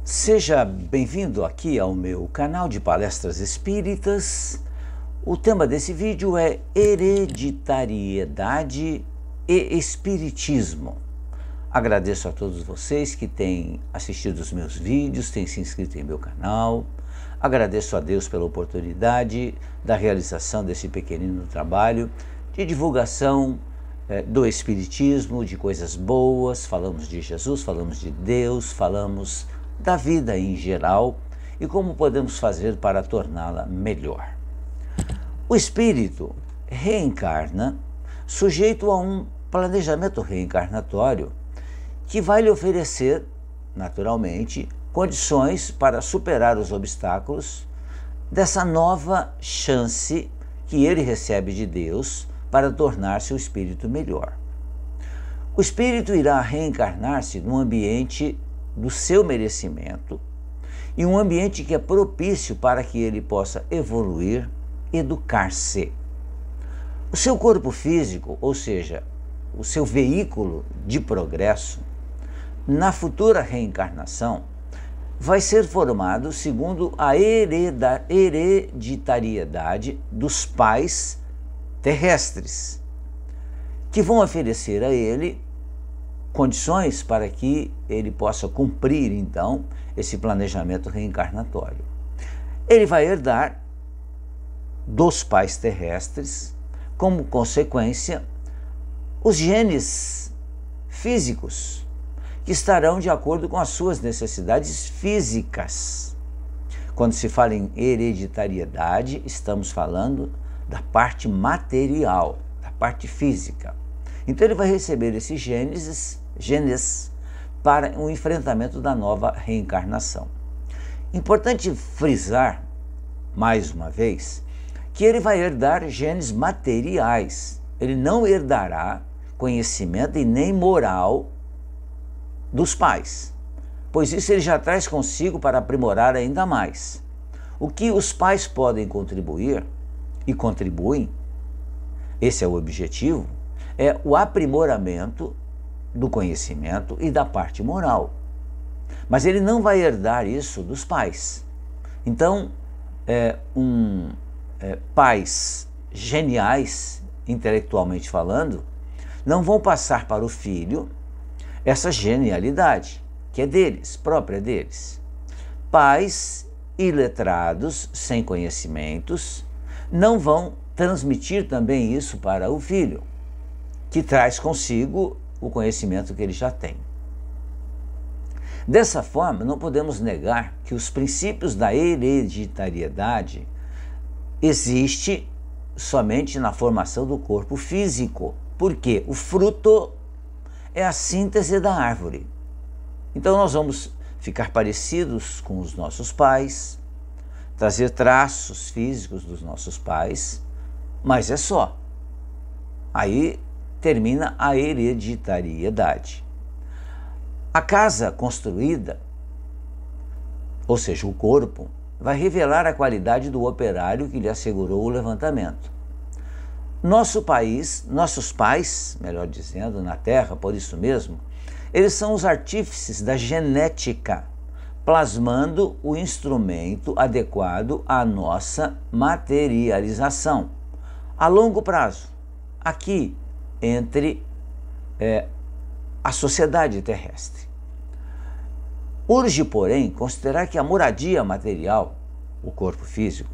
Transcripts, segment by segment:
Seja bem-vindo aqui ao meu canal de palestras espíritas. O tema desse vídeo é hereditariedade e espiritismo. Agradeço a todos vocês que têm assistido os meus vídeos, têm se inscrito em meu canal. Agradeço a Deus pela oportunidade da realização desse pequenino trabalho de divulgação do espiritismo, de coisas boas. Falamos de Jesus, falamos de Deus, falamos da vida em geral e como podemos fazer para torná-la melhor. O espírito reencarna sujeito a um planejamento reencarnatório que vai lhe oferecer, naturalmente, condições para superar os obstáculos dessa nova chance que ele recebe de Deus para tornar-se o espírito melhor. O espírito irá reencarnar-se num ambiente do seu merecimento e um ambiente que é propício para que ele possa evoluir, educar-se. O seu corpo físico, ou seja, o seu veículo de progresso, na futura reencarnação, vai ser formado segundo a hereditariedade dos pais terrestres, que vão oferecer a ele condições para que ele possa cumprir, então, esse planejamento reencarnatório. Ele vai herdar dos pais terrestres, como consequência, os genes físicos, que estarão de acordo com as suas necessidades físicas. Quando se fala em hereditariedade, estamos falando da parte material, da parte física. Então ele vai receber esses genes para o enfrentamento da nova reencarnação. Importante frisar, mais uma vez, que ele vai herdar genes materiais. Ele não herdará conhecimento e nem moral dos pais, pois isso ele já traz consigo para aprimorar ainda mais. O que os pais podem contribuir, e contribuem, esse é o objetivo, é o aprimoramento do conhecimento e da parte moral. Mas ele não vai herdar isso dos pais. Então, pais geniais, intelectualmente falando, não vão passar para o filho essa genialidade, que é deles, própria deles. Pais iletrados, sem conhecimentos, não vão transmitir também isso para o filho, que traz consigo o conhecimento que ele já tem. Dessa forma, não podemos negar que os princípios da hereditariedade existem somente na formação do corpo físico, porque o fruto é a síntese da árvore. Então nós vamos ficar parecidos com os nossos pais, trazer traços físicos dos nossos pais, mas é só. Aí termina a hereditariedade. A casa construída, ou seja, o corpo, vai revelar a qualidade do operário que lhe assegurou o levantamento. Nossos pais, melhor dizendo, na Terra, por isso mesmo, eles são os artífices da genética, plasmando o instrumento adequado à nossa materialização, a longo prazo, aqui entre a sociedade terrestre. Urge, porém, considerar que a moradia material, o corpo físico,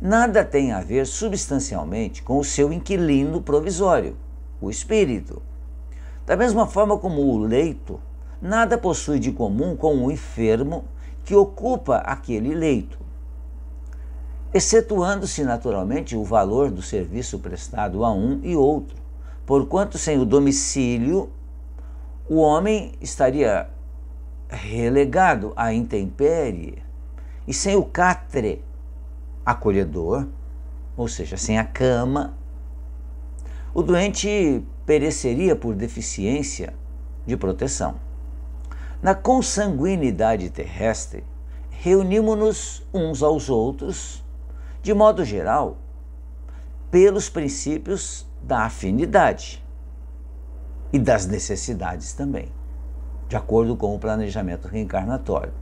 nada tem a ver substancialmente com o seu inquilino provisório, o espírito. Da mesma forma como o leito, nada possui de comum com o enfermo que ocupa aquele leito, excetuando-se naturalmente o valor do serviço prestado a um e outro, porquanto sem o domicílio o homem estaria relegado à intempérie, e sem o catre acolhedor, ou seja, sem a cama, o doente pereceria por deficiência de proteção. Na consanguinidade terrestre, reunimos-nos uns aos outros, de modo geral, pelos princípios da afinidade e das necessidades também, de acordo com o planejamento reencarnatório.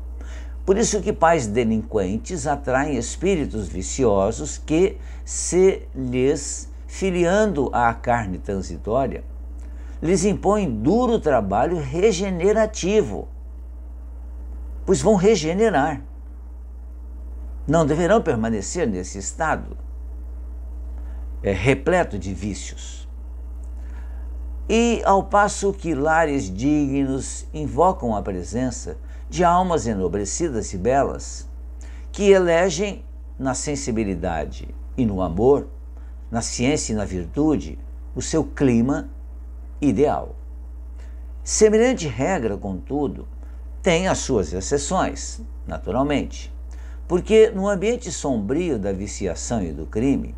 Por isso que pais delinquentes atraem espíritos viciosos que, se lhes filiando à carne transitória, lhes impõem duro trabalho regenerativo, pois vão regenerar. Não deverão permanecer nesse estado repleto de vícios. E ao passo que lares dignos invocam a presença de almas enobrecidas e belas, que elegem na sensibilidade e no amor, na ciência e na virtude, o seu clima ideal. Semelhante regra, contudo, tem as suas exceções, naturalmente, porque no ambiente sombrio da viciação e do crime,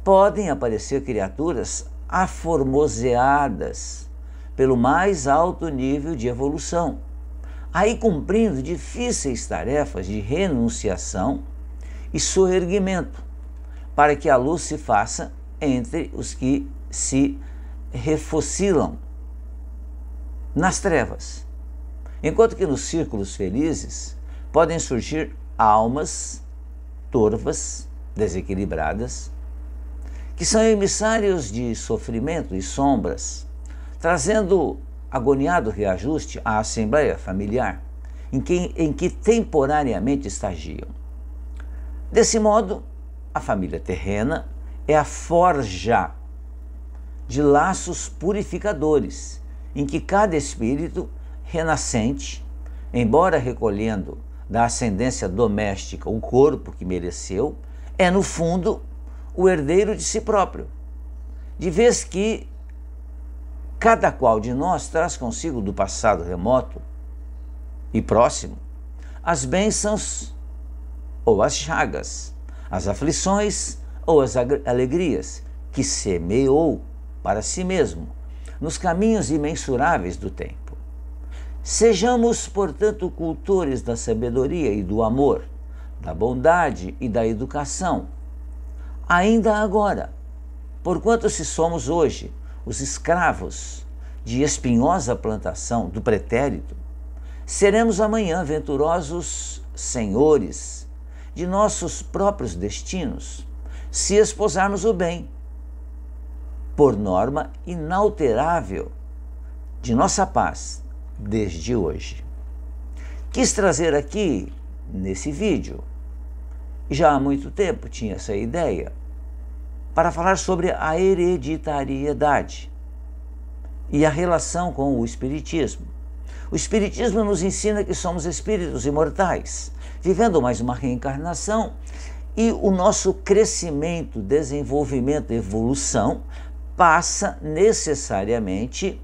podem aparecer criaturas aformoseadas pelo mais alto nível de evolução, aí cumprindo difíceis tarefas de renunciação e soerguimento, para que a luz se faça entre os que se refocilam nas trevas, enquanto que nos círculos felizes podem surgir almas torvas, desequilibradas, que são emissários de sofrimento e sombras, trazendo agoniado reajuste à assembleia familiar em que temporariamente estagiam. Desse modo, a família terrena é a forja de laços purificadores, em que cada espírito renascente, embora recolhendo da ascendência doméstica o corpo que mereceu, é no fundo o herdeiro de si próprio, de vez que cada qual de nós traz consigo do passado remoto e próximo as bênçãos ou as chagas, as aflições ou as alegrias que semeou para si mesmo nos caminhos imensuráveis do tempo. Sejamos, portanto, cultores da sabedoria e do amor, da bondade e da educação, ainda agora, porquanto se somos hoje os escravos de espinhosa plantação do pretérito, seremos amanhã venturosos senhores de nossos próprios destinos, se esposarmos o bem, por norma inalterável de nossa paz desde hoje. Quis trazer aqui, nesse vídeo, já há muito tempo tinha essa ideia, para falar sobre a hereditariedade e a relação com o Espiritismo. O Espiritismo nos ensina que somos espíritos imortais, vivendo mais uma reencarnação, e o nosso crescimento, desenvolvimento, evolução passa necessariamente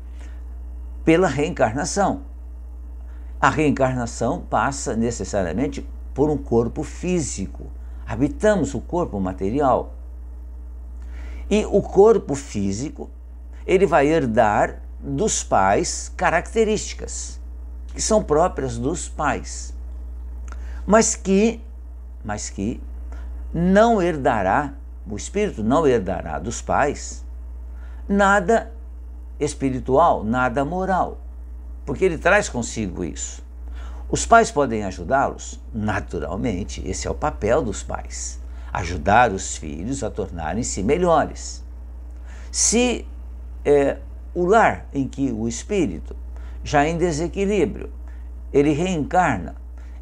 pela reencarnação. A reencarnação passa necessariamente por um corpo físico. Habitamos o corpo material. E o corpo físico, ele vai herdar dos pais características que são próprias dos pais, mas que não herdará, o espírito não herdará dos pais nada espiritual, nada moral, porque ele traz consigo isso. Os pais podem ajudá-los? Naturalmente, esse é o papel dos pais, ajudar os filhos a tornarem-se melhores. Se o lar em que o espírito, já em desequilíbrio, ele reencarna,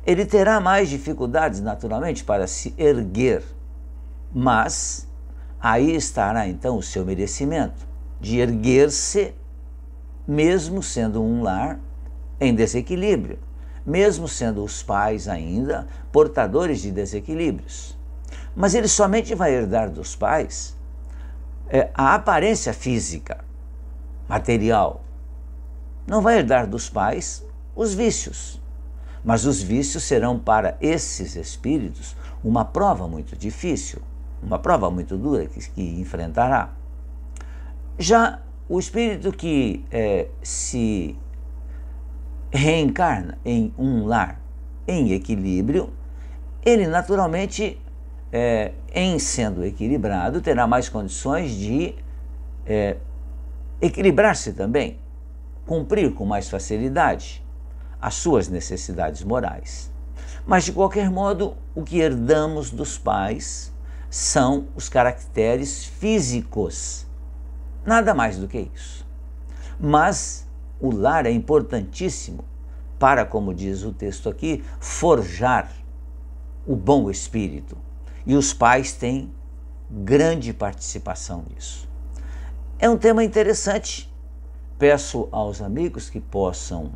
ele terá mais dificuldades, naturalmente, para se erguer, mas aí estará então o seu merecimento de erguer-se, mesmo sendo um lar em desequilíbrio, mesmo sendo os pais ainda portadores de desequilíbrios. Mas ele somente vai herdar dos pais a aparência física, material. Não vai herdar dos pais os vícios, mas os vícios serão para esses espíritos uma prova muito difícil, uma prova muito dura que enfrentará. Já o espírito que se reencarna em um lar em equilíbrio, ele naturalmente, em sendo equilibrado, terá mais condições de equilibrar-se também, cumprir com mais facilidade as suas necessidades morais. Mas, de qualquer modo, o que herdamos dos pais são os caracteres físicos. Nada mais do que isso. Mas o lar é importantíssimo para, como diz o texto aqui, forjar o bom espírito. E os pais têm grande participação nisso. É um tema interessante. Peço aos amigos que possam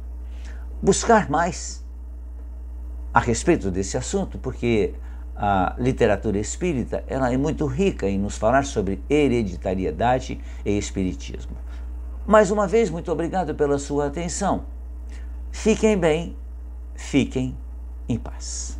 buscar mais a respeito desse assunto, porque a literatura espírita ela é muito rica em nos falar sobre hereditariedade e espiritismo. Mais uma vez, muito obrigado pela sua atenção. Fiquem bem, fiquem em paz.